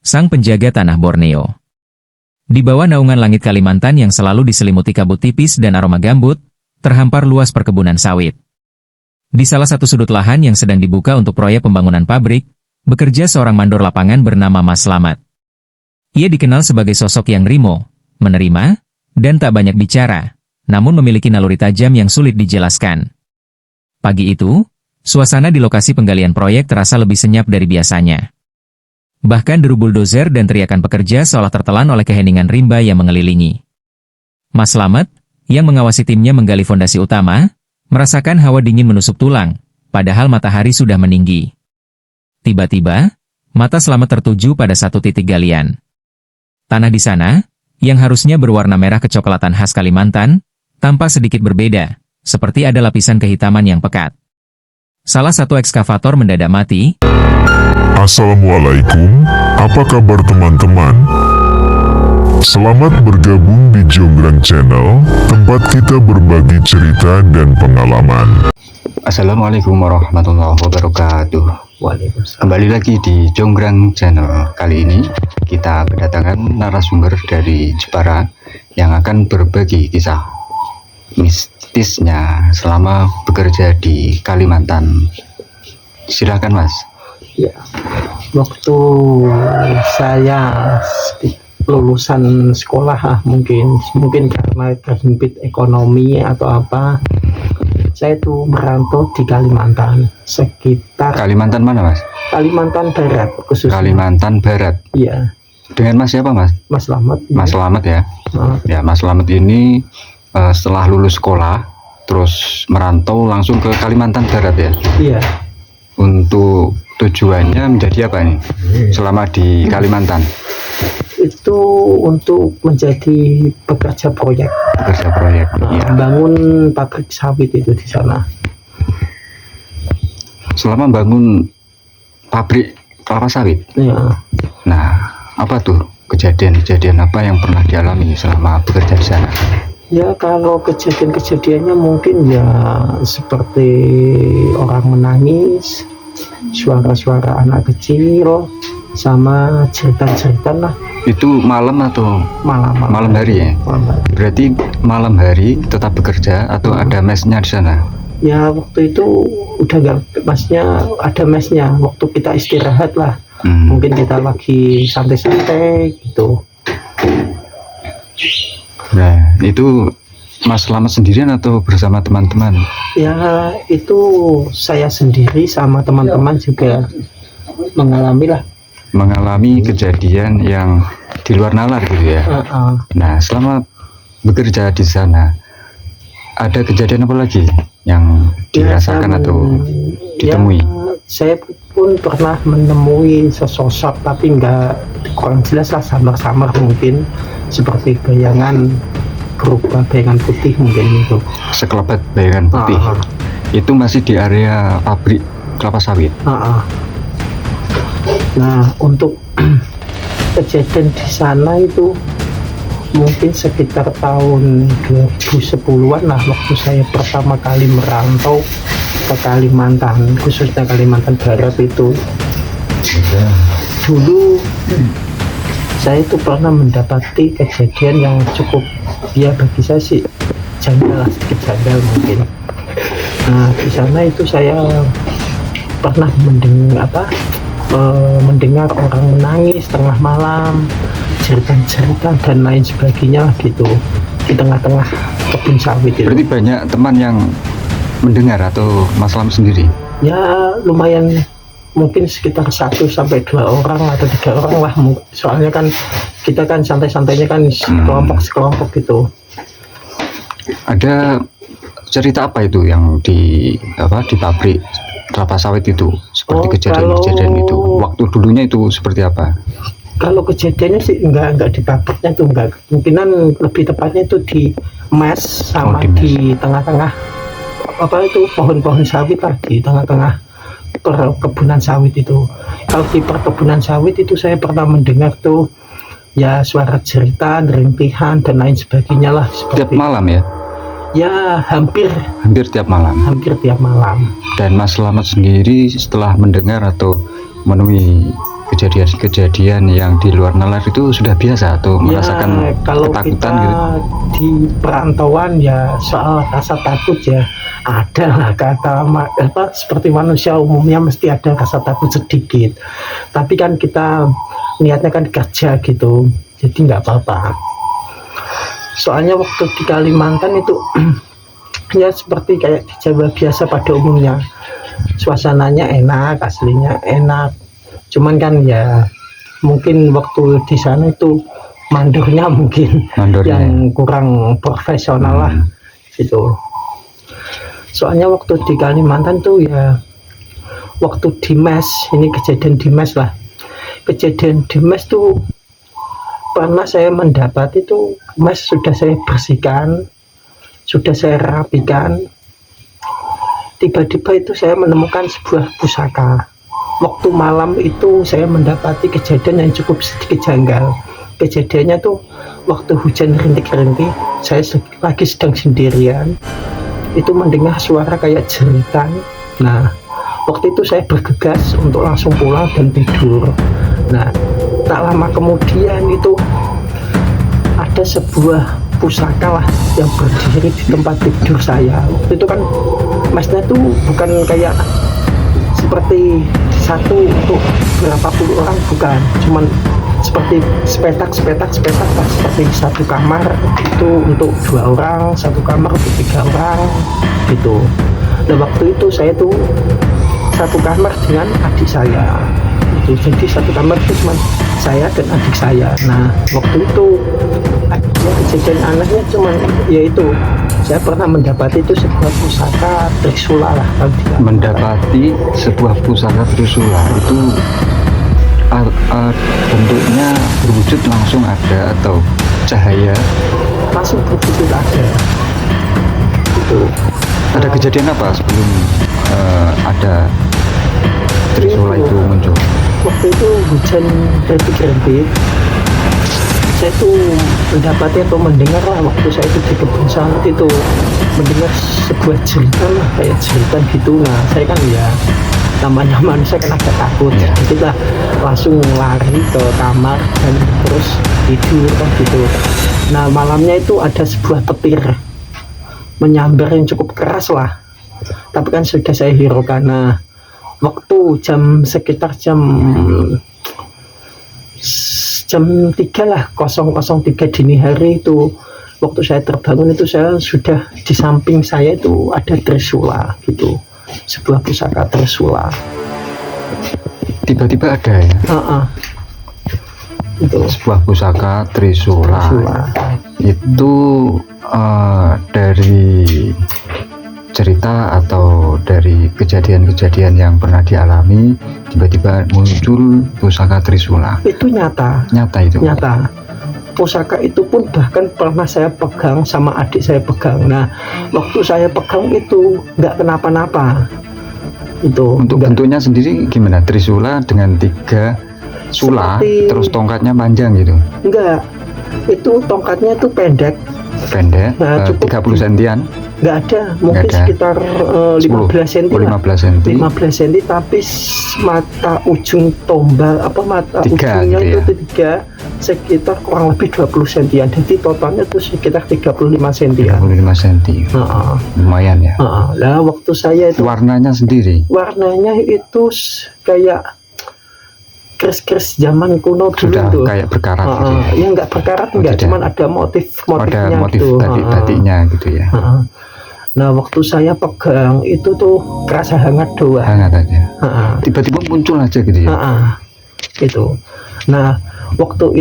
sang penjaga tanah Borneo. Di bawah naungan langit Kalimantan yang selalu diselimuti kabut tipis dan aroma gambut, terhampar luas perkebunan sawit. Di salah satu sudut lahan yang sedang dibuka untuk proyek pembangunan pabrik, bekerja seorang mandor lapangan bernama Mas Slamet. Ia dikenal sebagai sosok yang rimo, menerima, dan tak banyak bicara, namun memiliki naluri tajam yang sulit dijelaskan. Pagi itu, suasana di lokasi penggalian proyek terasa lebih senyap dari biasanya. Bahkan deru buldozer dan teriakan pekerja seolah tertelan oleh keheningan rimba yang mengelilingi. Mas Slamet, yang mengawasi timnya menggali fondasi utama, merasakan hawa dingin menusuk tulang, padahal matahari sudah meninggi. Tiba-tiba, mata Slamet tertuju pada satu titik galian. Tanah di sana, yang harusnya berwarna merah kecoklatan khas Kalimantan, tampak sedikit berbeda, seperti ada lapisan kehitaman yang pekat. Salah satu ekskavator mendadak mati. Assalamualaikum, apa kabar teman-teman? Selamat bergabung di Jonggrang Channel, tempat kita berbagi cerita dan pengalaman. Assalamualaikum warahmatullahi wabarakatuh. Kembali lagi di Jonggrang Channel. Kali ini kita kedatangan narasumber dari Jepara yang akan berbagi kisah mistisnya selama bekerja di Kalimantan. Silakan Mas. Ya, waktu saya lulusan sekolah mungkin karena terhimpit ekonomi atau apa, saya tuh merantau di Kalimantan, sekitar Kalimantan mana Mas? Kalimantan Barat khususnya. Kalimantan Barat. Iya. Dengan Mas siapa Mas? Mas Slamet. Mas Slamet ya. Ya, Mas Slamet ini setelah lulus sekolah terus merantau langsung ke Kalimantan Barat ya. Iya. Untuk tujuannya menjadi apa nih selama di Kalimantan? Itu untuk menjadi pekerja proyek. Pekerja proyek. Ya. Bangun pabrik sawit itu di sana. Selama bangun pabrik kelapa sawit. Ya. Nah, apa tuh kejadian-kejadian apa yang pernah dialami selama bekerja di sana? Ya, kalau kejadian-kejadiannya mungkin ya seperti orang menangis, suara-suara anak kecil, sama jeritan-jeritan lah. Itu malam atau malam hari ya? Malam hari. Berarti malam hari tetap bekerja atau ada mesnya di sana? Ya, waktu itu udah gak mesnya, ada mesnya. Waktu kita istirahat lah. Mungkin kita lagi santai-santai gitu. Nah, itu Mas Slamet sendirian atau bersama teman-teman? Ya, itu saya sendiri sama teman-teman juga mengalami kejadian yang di luar nalar gitu ya. Nah, selama bekerja di sana ada kejadian apa lagi yang dirasakan atau ditemui? Ya, saya pun pernah menemui sesosok tapi kurang jelas lah, samar-samar mungkin, seperti bayangan berupa bayangan putih mungkin itu. Sekelebat bayangan putih. Itu masih di area pabrik kelapa sawit. Nah, untuk kejadian di sana itu mungkin sekitar tahun 2010-an lah, waktu saya pertama kali merantau ke Kalimantan, khususnya Kalimantan Barat itu. Dulu saya itu pernah mendapati kejadian yang cukup, ya bagi saya sih janggal, sedikit janggal mungkin. Nah, di sana itu saya pernah mendengar orang menangis tengah malam, cerita-cerita dan lain sebagainya gitu, di tengah-tengah kebun sawit itu. Berarti banyak teman yang mendengar atau Mas Slamet sendiri? Ya, lumayan, mungkin sekitar 1 sampai 2 orang atau 3 orang lah. Soalnya kan kita kan santai-santainya kan sekelompok gitu. Ada cerita apa itu yang di pabrik kelapa sawit itu, seperti kejadian-kejadian itu waktu dulunya itu seperti apa? Kalau kejadiannya sih enggak di pabriknya tuh, enggak, kemungkinan lebih tepatnya itu di mes sama di tengah-tengah pohon-pohon sawit lah, di tengah-tengah perkebunan sawit itu. Kalau di perkebunan sawit itu saya pernah mendengar tuh ya suara cerita, rintihan dan lain sebagainya lah. Tiap malam ya? Ya, hampir tiap malam. Hampir tiap malam. Dan Mas Slamet sendiri setelah mendengar atau menemui kejadian-kejadian yang di luar nalar itu sudah biasa atau merasakan kalau ketakutan kita gitu? di perantauan ya soal rasa takut ya ada lah, seperti manusia umumnya mesti ada rasa takut sedikit, tapi kan kita niatnya kan kerja gitu, jadi nggak apa-apa. Soalnya waktu di Kalimantan itu ya seperti kayak di Jawa biasa pada umumnya, suasananya enak, aslinya enak, cuman kan ya mungkin waktu di sana itu mandornya mungkin yang kurang profesional lah gitu. Soalnya waktu di Kalimantan tuh ya waktu di mes, ini kejadian di mes lah, kejadian di mes tuh pernah saya mendapat itu mes sudah saya bersihkan, sudah saya rapikan, tiba-tiba itu saya menemukan sebuah pusaka. Waktu malam itu saya mendapati kejadian yang cukup sedikit janggal. Kejadiannya tuh waktu hujan rintik-rintik, saya lagi sedang sendirian, itu mendengar suara kayak jeritan. Nah, waktu itu saya bergegas untuk langsung pulang dan tidur. Nah, tak lama kemudian itu ada sebuah pusaka lah yang berdiri di tempat tidur saya. Waktu itu kan mesnya tuh bukan kayak seperti satu untuk berapa puluh orang, bukan, cuman seperti sepetak lah, seperti satu kamar itu untuk 2 orang, satu kamar untuk 3 orang gitu. Nah waktu itu saya tuh satu kamar dengan adik saya itu, jadi satu kamar itu cuma saya dan adik saya. Nah waktu itu ya, kejadian anehnya cuman yaitu saya pernah mendapati itu sebuah pusaka Trisula lah. Mendapati sebuah pusaka Trisula itu bentuknya berwujud langsung ada atau cahaya? Langsung berwujud ada. Itu ada kejadian apa sebelum ada Trisula itu muncul? Waktu itu hujan rintik-rintik, saya tuh mendapati atau mendengar lah waktu saya itu di kebun sawit itu mendengar sebuah jeritan lah, kayak jeritan gitu. Nah saya kan ya namanya manusia kan agak takut, jadi kita langsung lari ke kamar dan terus tidur kan gitu. Nah malamnya itu ada sebuah petir menyambar yang cukup keras lah, tapi kan sudah saya hiraukan. Nah waktu sekitar jam 3 lah, 003 dini hari itu, waktu saya terbangun itu saya sudah di samping saya itu ada Trisula gitu, sebuah pusaka Trisula. Tiba-tiba ada ya? Itu sebuah pusaka Trisula. Itu dari cerita atau dari kejadian-kejadian yang pernah dialami, tiba-tiba muncul pusaka Trisula. Itu nyata itu. Nyata. Pusaka itu pun bahkan pernah saya pegang sama adik saya pegang. Nah, waktu saya pegang itu nggak kenapa-napa. Itu untuk bentuknya sendiri gimana? Trisula dengan 3 sula, terus tongkatnya panjang gitu? Enggak. Itu tongkatnya itu pendek. Nah, 30 sentian. Nggak ada, mungkin sekitar 15 cm 15 cm, tapi mata ujung tombal mata ujungnya gitu itu 3 sekitar kurang lebih 20 cm, jadi totalnya itu sekitar 35 cm. Lumayan ya. Nah waktu saya itu warnanya itu kayak keris-keris zaman kuno dulu sudah tuh. Kayak berkarat gitu ya? Ya nggak berkarat, nggak, cuman ada motifnya, ada motif gitu. batiknya gitu ya. Nah waktu saya pegang itu tuh kerasa hangat doang. Hangat aja. Tiba-tiba muncul aja gitu ya. Itu. Nah waktu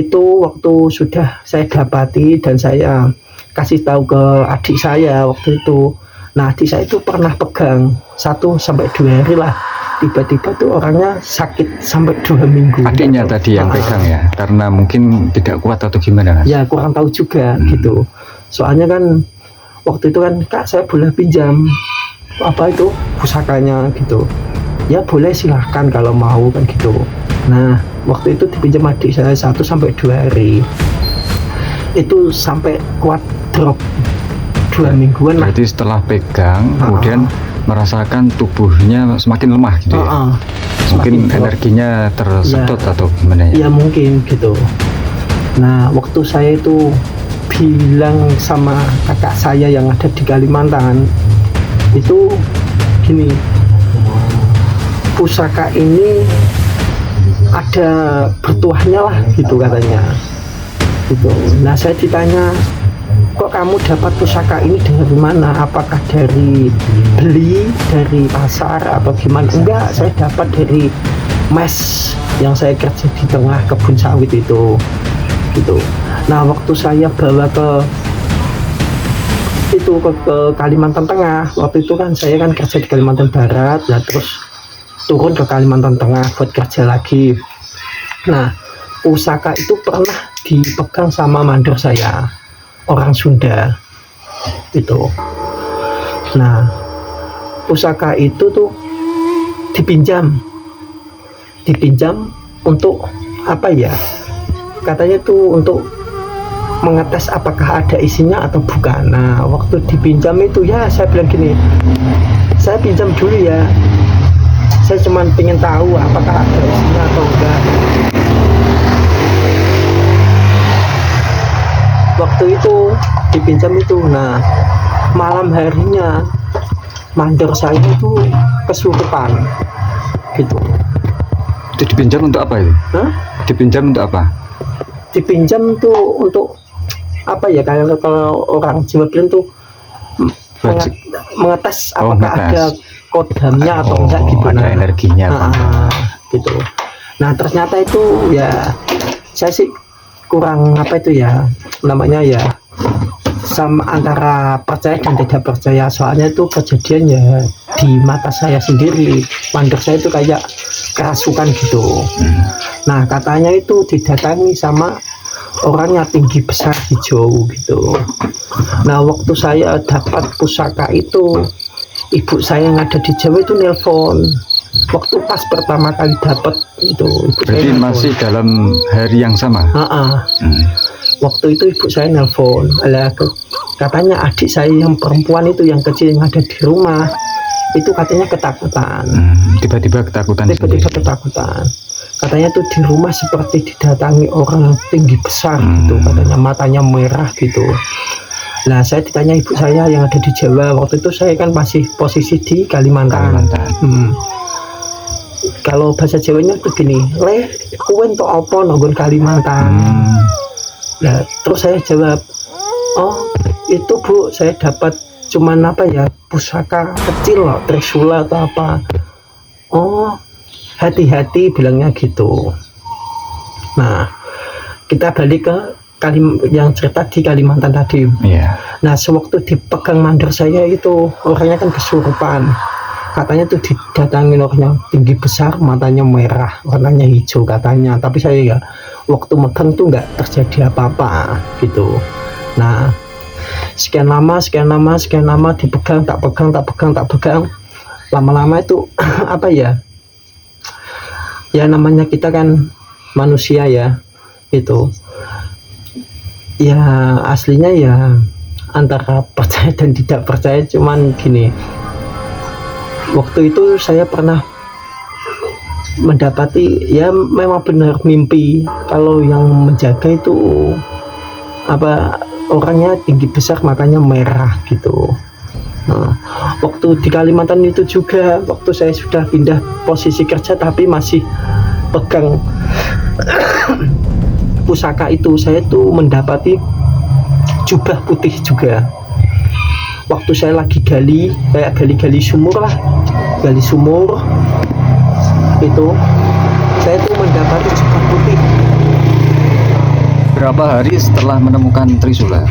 sudah saya dapati dan saya kasih tahu ke adik saya waktu itu. Nah adik saya itu pernah pegang 1 sampai 2 hari lah. Tiba-tiba tuh orangnya sakit sampai 2 minggu. Adiknya tadi yang pegang ya, karena mungkin tidak kuat atau gimana Mas? Ya kurang tahu juga gitu. Soalnya kan waktu itu kan Kak saya boleh pinjam itu pusakanya gitu. Ya boleh silahkan kalau mau kan gitu. Nah waktu itu dipinjam adik saya 1 sampai 2 hari. Itu sampai kuat drop 2 mingguan lah. Berarti setelah pegang kemudian merasakan tubuhnya semakin lemah gitu ya? Mungkin drop. energinya tersedot Ya. atau gimana ya? Ya mungkin gitu. Nah waktu saya itu bilang sama kakak saya yang ada di Kalimantan itu gini, pusaka ini ada bertuahnya lah gitu katanya gitu. Nah saya ditanya, kok kamu dapat pusaka ini dari mana, apakah dari beli dari pasar atau gimana? Enggak, saya dapat dari mes yang saya kerja di tengah kebun sawit itu gitu. Nah waktu saya bawa ke Kalimantan Tengah, waktu itu kan saya kan kerja di Kalimantan Barat, nah terus turun ke Kalimantan Tengah buat kerja lagi. Nah pusaka itu pernah dipegang sama mandor saya, orang Sunda itu. Nah pusaka itu tuh dipinjam untuk apa ya, katanya tuh untuk mengetes apakah ada isinya atau bukan. Nah waktu dipinjam itu ya saya bilang gini, saya pinjam dulu ya, saya cuma pengen tahu apakah ada isinya atau enggak. Waktu itu dipinjam itu, nah malam harinya mandor saya itu kesurupan gitu. Itu dipinjam untuk apa itu? Hah? Dipinjam untuk apa? Dipinjam tuh untuk apa ya, kalau orang Jawa bilang tuh Wajib. mengetes Oh, apakah ngetes. ada kodamnya atau Oh, enggak gitu. ada energinya apa enggak. Gitu. Nah ternyata itu ya saya sih kurang apa itu ya namanya ya, sama antara percaya dan tidak percaya. Soalnya itu kejadian ya di mata saya sendiri, mandor saya itu kayak kerasukan gitu. Nah katanya itu didatangi sama orangnya tinggi besar hijau gitu. Nah waktu saya dapat pusaka itu, ibu saya yang ada di Jawa itu nelpon. Waktu pas pertama kali dapat itu, ibu saya Berarti nelpon. masih dalam hari yang sama. Waktu itu ibu saya nelpon, katanya adik saya yang perempuan itu yang kecil yang ada di rumah itu katanya ketakutan. Tiba-tiba ketakutan Tiba-tiba sendiri. ketakutan. Katanya tuh di rumah seperti didatangi orang tinggi besar gitu, katanya matanya merah gitu. Nah saya ditanya ibu saya yang ada di Jawa, waktu itu saya kan masih posisi di Kalimantan. Kalau bahasa Jawanya tuh gini, le kowe entuk apa nanggon Kalimantan. Nah terus saya jawab, oh itu bu saya dapat cuman apa ya, pusaka kecil loh, trisula atau apa. Oh hati-hati bilangnya gitu. Nah kita balik ke yang cerita di Kalimantan tadi. Iya. Nah sewaktu dipegang mandor saya itu orangnya kan kesurupan. Katanya tuh didatangin orangnya tinggi besar, matanya merah, warnanya hijau katanya. Tapi saya ya waktu megang tuh nggak terjadi apa-apa gitu. Nah sekian lama dipegang, tak pegang. Lama-lama itu apa ya? Ya namanya kita kan manusia ya, itu. Ya aslinya ya antara percaya dan tidak percaya, cuman gini. Waktu itu saya pernah mendapati ya memang benar mimpi kalau yang menjaga itu apa, orangnya tinggi besar, matanya merah gitu. Nah, waktu di Kalimantan itu juga, waktu saya sudah pindah posisi kerja tapi masih pegang pusaka itu, saya tuh mendapati jubah putih juga. Waktu saya lagi kayak gali sumur lah, gali sumur itu, saya tuh mendapati jubah putih. Berapa hari setelah menemukan trisula?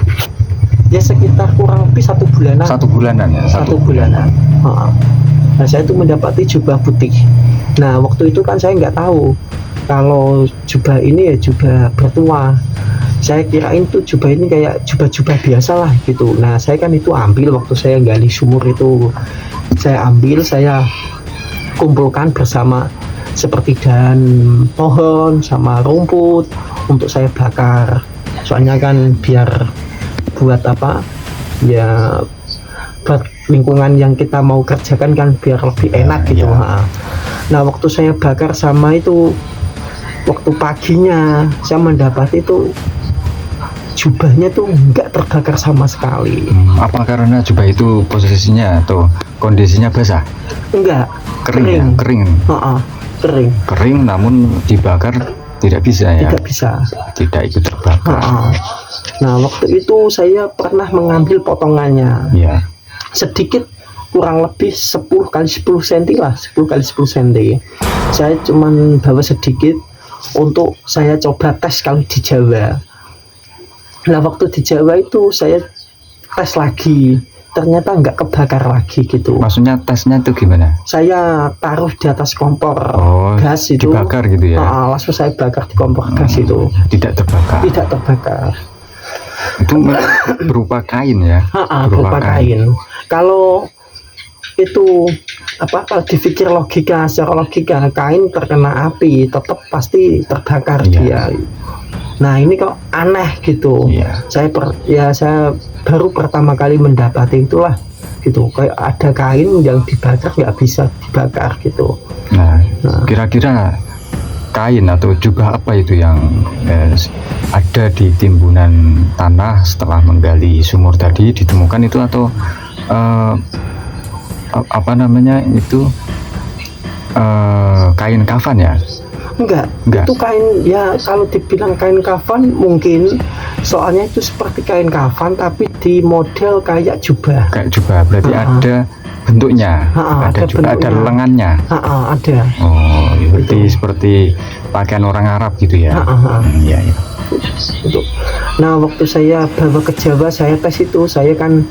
Ya sekitar kurang lebih 1 bulanan. 1 bulanan ya. 1 bulanan. Nah saya tuh mendapati jubah putih. Nah waktu itu kan saya nggak tahu kalau jubah ini ya jubah bertuah. Saya kirain tuh jubah ini kayak jubah-jubah biasa lah gitu. Nah saya kan itu ambil waktu saya gali sumur itu, saya ambil, saya kumpulkan bersama seperti dahan pohon sama rumput untuk saya bakar. Soalnya kan biar buat apa ya, buat lingkungan yang kita mau kerjakan kan biar lebih enak gitu. Nah waktu saya bakar sama itu, waktu paginya saya mendapat itu jubahnya tuh nggak terbakar sama sekali. Apa karena jubah itu posisinya atau kondisinya basah? Enggak, Kering ya? Kering. Kering. Kering namun dibakar tidak bisa ya? Tidak bisa. Tidak ikut terbakar. Nah waktu itu saya pernah mengambil potongannya. Ya. Sedikit, kurang lebih 10 kali 10 cm lah, 10 kali 10 cm. Saya cuman bawa sedikit untuk saya coba tes kalau di Jawa. Nah waktu di Jawa itu saya tes lagi, ternyata nggak kebakar lagi gitu. Maksudnya tesnya itu gimana? Saya taruh di atas kompor gas itu, dibakar gitu ya? Langsung saya bakar di kompor gas itu. Tidak terbakar? Tidak terbakar. Itu berupa kain ya? Berupa kain. Kalau itu kalau dipikir secara logika kain terkena api tetap pasti terbakar dia. Nah ini kok aneh gitu. Saya baru pertama kali mendapati itulah gitu, kayak ada kain yang dibakar nggak bisa dibakar gitu. Nah kira-kira kain atau jubah apa itu yang ada di timbunan tanah setelah menggali sumur tadi ditemukan itu, atau apa namanya itu kain kafan ya? Enggak, itu kain ya, kalau dibilang kain kafan mungkin, soalnya itu seperti kain kafan tapi di model kayak jubah. Kayak jubah, berarti ada bentuknya, ada juga bentuknya. Ada lengannya. Ada. Oh, berarti seperti pakaian orang Arab gitu ya? Iya. Nah, waktu saya bawa ke Jawa, saya tes itu, saya kan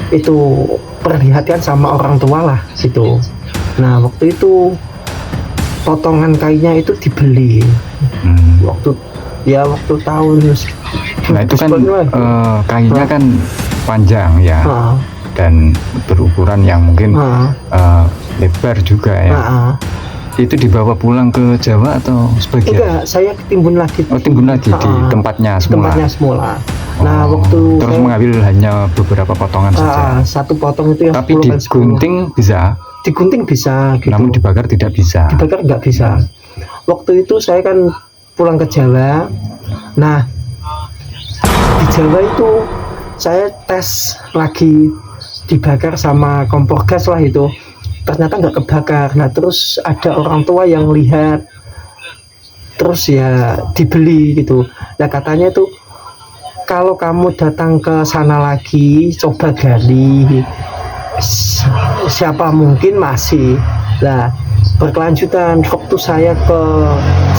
itu perhatian sama orang tua lah gitu. Nah, waktu itu potongan kainnya itu dibeli waktu tahun. Nah itu kan kainnya kan panjang ya, dan berukuran yang mungkin lebar juga ya. Itu dibawa pulang ke Jawa atau sebagian? Enggak, saya timbun lagi. Timbun lagi di tempatnya semula. Nah waktu terus mengambil hanya beberapa potongan saja. Satu potong itu yang tapi digunting bisa? Digunting bisa gitu. Namun dibakar tidak bisa? Dibakar nggak bisa. Waktu itu saya kan pulang ke Jawa. Nah di Jawa itu saya tes lagi, dibakar sama kompor gas lah itu, ternyata nggak kebakar. Nah terus ada orang tua yang lihat, terus ya dibeli gitu. Nah katanya tuh kalau kamu datang ke sana lagi, coba gali, siapa mungkin masih. Nah berkelanjutan, waktu saya ke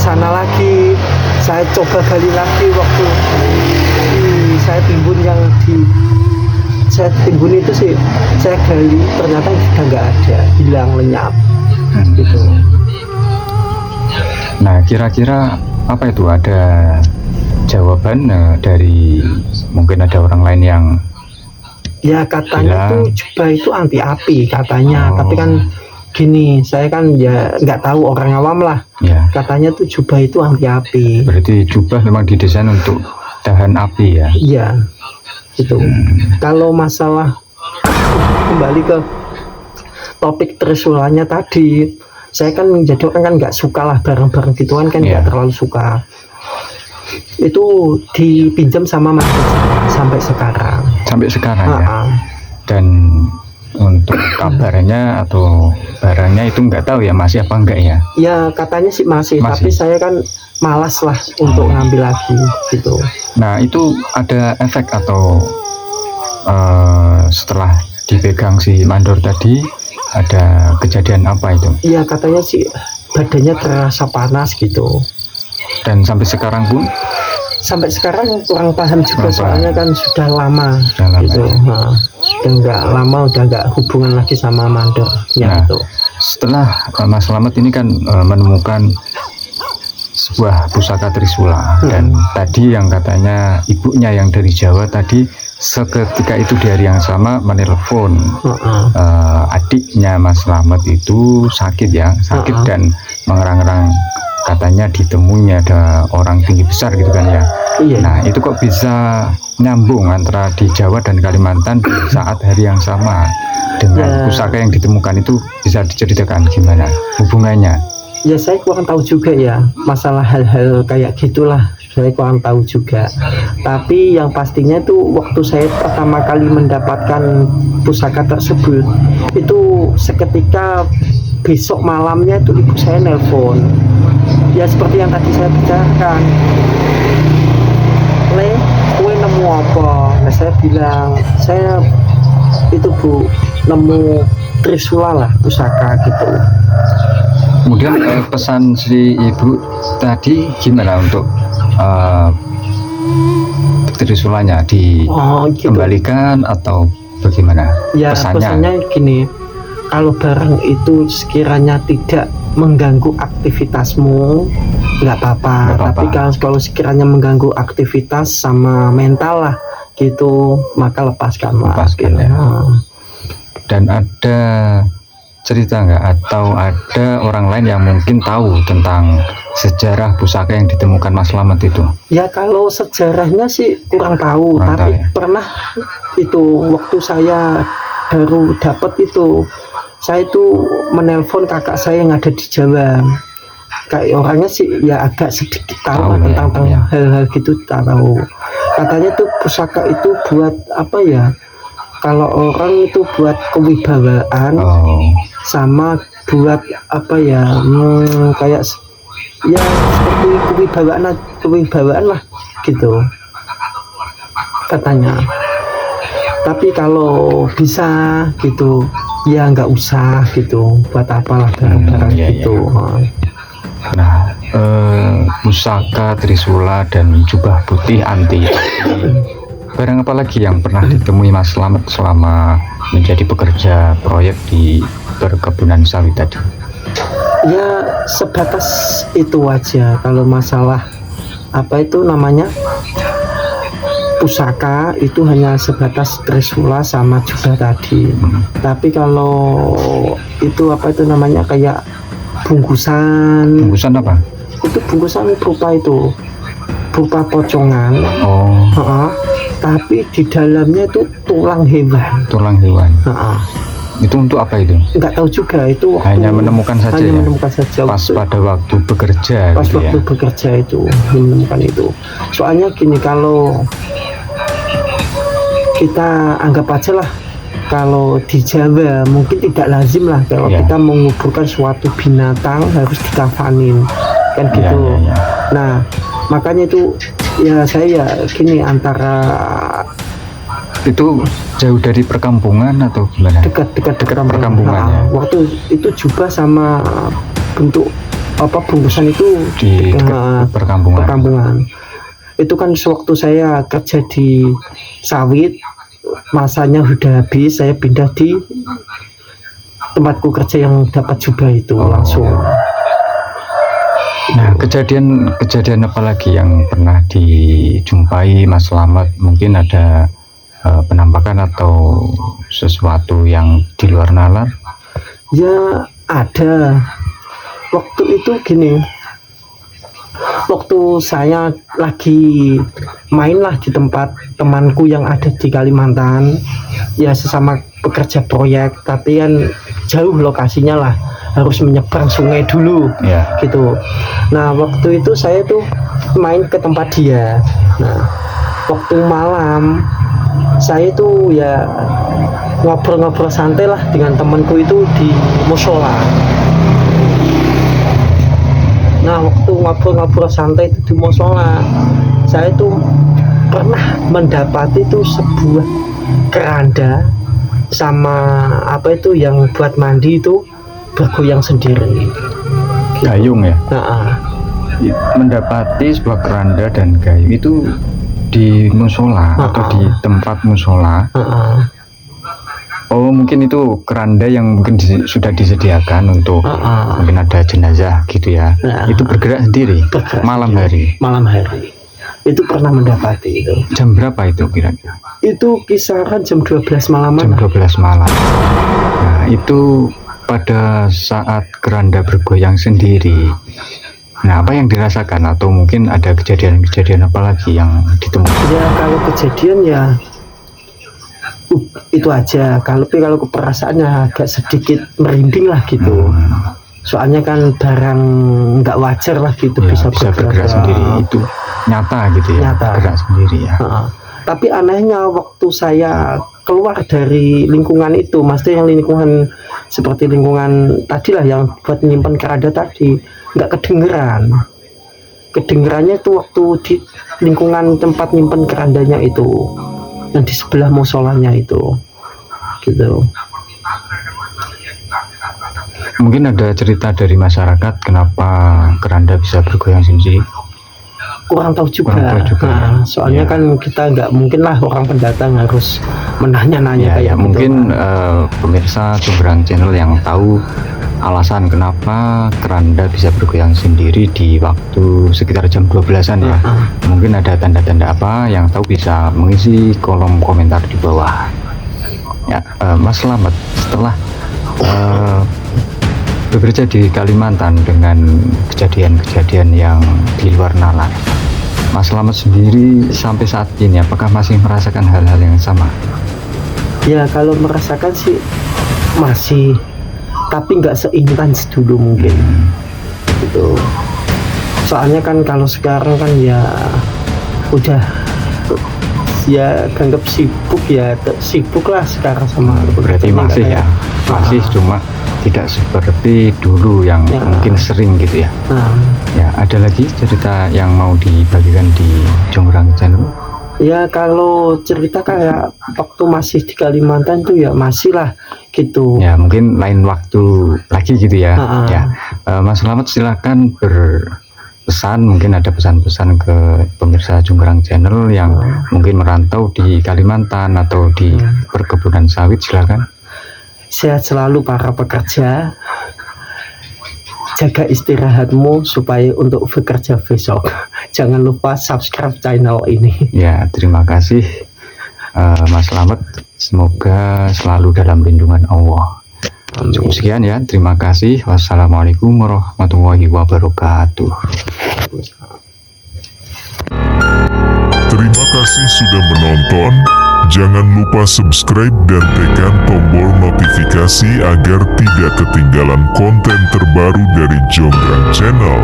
sana lagi, saya coba gali lagi, waktu saya timbun saya timbun itu sih, saya gali ternyata sudah nggak ada, hilang lenyap gitu. Nah kira-kira apa itu, ada jawaban dari mungkin ada orang lain yang ya katanya tuh jubah itu anti api katanya, tapi kan gini, saya kan ya nggak tahu, orang awam lah ya. Katanya tuh jubah itu anti api. Berarti jubah memang didesain untuk tahan api ya? Iya gitu. Kalau masalah kembali ke topik Trisulanya tadi, saya kan menjadi orang kan nggak suka lah barang-barang gituan kan, nggak terlalu suka. Itu dipinjam sama mantu sampai sekarang. Sampai sekarang ya. Dan untuk kabarnya atau barangnya itu nggak tahu ya masih apa enggak ya? Ya katanya sih masih. Tapi saya kan malas lah untuk ngambil lagi gitu. Nah itu ada efek atau setelah dipegang si mandor tadi ada kejadian apa itu? Iya katanya sih badannya terasa panas gitu. Dan sampai sekarang pun? Sampai sekarang kurang paham juga, soalnya kan sudah lama gitu. Sudah nggak lama, udah nggak hubungan lagi sama mandornya itu. Setelah Mas Slamet ini kan menemukan sebuah pusaka Trisula, dan tadi yang katanya ibunya yang dari Jawa tadi seketika itu di hari yang sama menelpon adiknya Mas Slamet itu sakit ya, dan mengerang-erang, katanya ditemuinya ada orang tinggi besar gitu kan ya. Iya. Nah, itu kok bisa nyambung antara di Jawa dan Kalimantan di saat hari yang sama dengan Ya. pusaka yang ditemukan itu, bisa diceritakan gimana hubungannya? Ya saya kurang tahu juga ya masalah hal-hal kayak gitulah, saya kurang tahu juga. Tapi yang pastinya itu waktu saya pertama kali mendapatkan pusaka tersebut itu seketika besok malamnya itu ibu saya nelpon. Ya seperti yang tadi saya bicarakan, Le, kue nemu apa? Nah saya bilang, saya itu Bu nemu Trisula lah, pusaka gitu. Kemudian pesan si ibu tadi gimana untuk Trisulanya, Oh gitu. dikembalikan atau bagaimana Ya pesannya gini, kalau barang itu sekiranya tidak mengganggu aktivitasmu nggak apa-apa. Nggak apa-apa. Tapi kalau sekiranya mengganggu aktivitas sama mental lah gitu, maka lepaskan lah. Lepaskan, gitu. ya. Dan ada cerita nggak atau ada orang lain yang mungkin tahu tentang sejarah pusaka yang ditemukan Mas Slamet itu? Ya kalau sejarahnya sih kurang tahu, Kurang tapi tahu, ya. pernah itu waktu saya baru dapat itu, saya itu menelpon kakak saya yang ada di Jawa. Kayak orangnya sih ya agak sedikit tahu lah Tahu, tentang ya. hal-hal gitu, tahu. Katanya tuh pusaka itu buat apa ya? Kalau orang itu buat kewibawaan, Oh, sama buat apa ya? Kayak ya seperti kewibawaan lah gitu katanya. Tapi kalau bisa gitu ya nggak usah gitu, buat apalah barang-barang iya, gitu. nah, pusaka Trisula dan jubah putih anti. Barang apa lagi yang pernah ditemui Mas Slamet selama menjadi pekerja proyek di perkebunan sawit tadi? Ya sebatas itu aja. Kalau masalah apa itu namanya pusaka itu hanya sebatas Trisula sama jubah tadi. Tapi kalau itu apa itu namanya kayak bungkusan, Bungkusan apa? itu bungkusan berupa pocongan. Oh, Tapi di dalamnya itu tulang hewan. tulang hewan. Itu untuk apa itu? Nggak tahu juga itu waktu, Hanya menemukan saja hanya ya? menemukan saja Pas waktu, pada waktu bekerja pas gitu waktu ya? bekerja itu menemukan itu. Soalnya gini, kalau kita anggap aja lah, kalau di Jawa mungkin tidak lazim lah kalau Ya. kita menguburkan suatu binatang harus dikafanin kan Iya, gitu. iya, iya. Nah makanya itu ya saya gini, antara Itu jauh dari perkampungan atau gimana? dekat perkampungan, ya. Waktu itu jubah sama bentuk apa bungkusan itu Di dekat Nah, perkampungan. perkampungan. Itu kan sewaktu saya kerja di sawit, masanya udah habis, saya pindah di tempatku kerja yang dapat jubah itu langsung. Nah, kejadian apa lagi yang pernah dijumpai Mas Slamet? Mungkin ada penampakan atau sesuatu yang di luar nalar? Ya ada. Waktu itu gini, waktu saya lagi main lah di tempat temanku yang ada di Kalimantan, ya sesama pekerja proyek, tapi kan jauh lokasinya lah, harus menyeberang sungai dulu Ya. gitu. Nah waktu itu saya tuh main ke tempat dia. Nah waktu malam saya tuh ya ngobrol-ngobrol santai lah dengan temanku itu di musola. Nah waktu ngobrol-ngobrol santai itu di musola, saya tuh pernah mendapati tuh sebuah keranda sama apa itu yang buat mandi itu bergoyang sendiri. Gayung ya? Nah, Mendapati sebuah keranda dan gayung itu di musola atau di tempat musola. Oh, mungkin itu keranda yang mungkin sudah disediakan untuk mungkin ada jenazah gitu ya. Itu bergerak sendiri Bergerak malam sendiri. hari. Malam hari itu pernah mendapati itu. Jam berapa itu kira-kira? Itu kisaran jam 12 malaman. Jam 12 malam. Nah, itu pada saat keranda bergoyang sendiri, Nah, apa yang dirasakan atau mungkin ada kejadian-kejadian apa lagi yang ditemukan? Ya kalau kejadian ya itu aja. Kalau keperasaannya agak sedikit merinding lah gitu. Soalnya kan barang nggak wajar lah gitu Ya, bisa bergerak sendiri, itu nyata gitu ya, Nyata. bergerak sendiri ya. Tapi anehnya waktu saya keluar dari lingkungan itu, maksudnya yang lingkungan seperti lingkungan tadi lah yang buat menyimpan keranda tadi, nggak kedengeran. Kedengerannya itu waktu di lingkungan tempat nyimpan kerandanya itu, yang di sebelah musolanya itu, gitu. Mungkin ada cerita dari masyarakat kenapa keranda bisa bergoyang sendiri? Kurang tahu juga. Kurang tahu juga. Nah, soalnya Ya. kan kita nggak mungkin lah orang pendatang harus menanya-nanya Ya, kayak gitu. mungkin pemirsa Jonggrang Channel yang tahu alasan kenapa keranda bisa bergoyang sendiri di waktu sekitar jam 12-an ya. Mungkin ada tanda-tanda apa yang tahu bisa mengisi kolom komentar di bawah. Ya, Mas Slamet, setelah bekerja di Kalimantan dengan kejadian-kejadian yang di luar nalar, Mas Slamet sendiri sampai saat ini apakah masih merasakan hal-hal yang sama? Ya kalau merasakan sih masih, tapi nggak seintens dulu mungkin gitu. Soalnya kan kalau sekarang kan ya udah ya anggap sibuk ya, sibuk lah sekarang sama Berarti pekerjaannya, masih nggak ya, kayak- masih cuma tidak seperti dulu yang Ya. mungkin sering gitu ya. Nah, Ya, ada lagi cerita yang mau dibagikan di Jonggrang Channel? ya kalau cerita kayak waktu masih di Kalimantan tuh ya masih lah gitu. Ya, mungkin lain waktu lagi gitu ya. Ya, Mas Slamet silakan berpesan, mungkin ada pesan-pesan ke pemirsa Jonggrang Channel yang mungkin merantau di Kalimantan atau di perkebunan sawit, silakan. Sehat selalu para pekerja. Jaga istirahatmu supaya untuk bekerja besok. Jangan lupa subscribe channel ini. Ya, terima kasih Mas Slamet. Semoga selalu dalam lindungan Allah. Cukup sekian ya, terima kasih. Wassalamualaikum warahmatullahi wabarakatuh. Terima kasih sudah menonton. Jangan lupa subscribe dan tekan tombol notifikasi agar tidak ketinggalan konten terbaru dari Jonggrang Channel.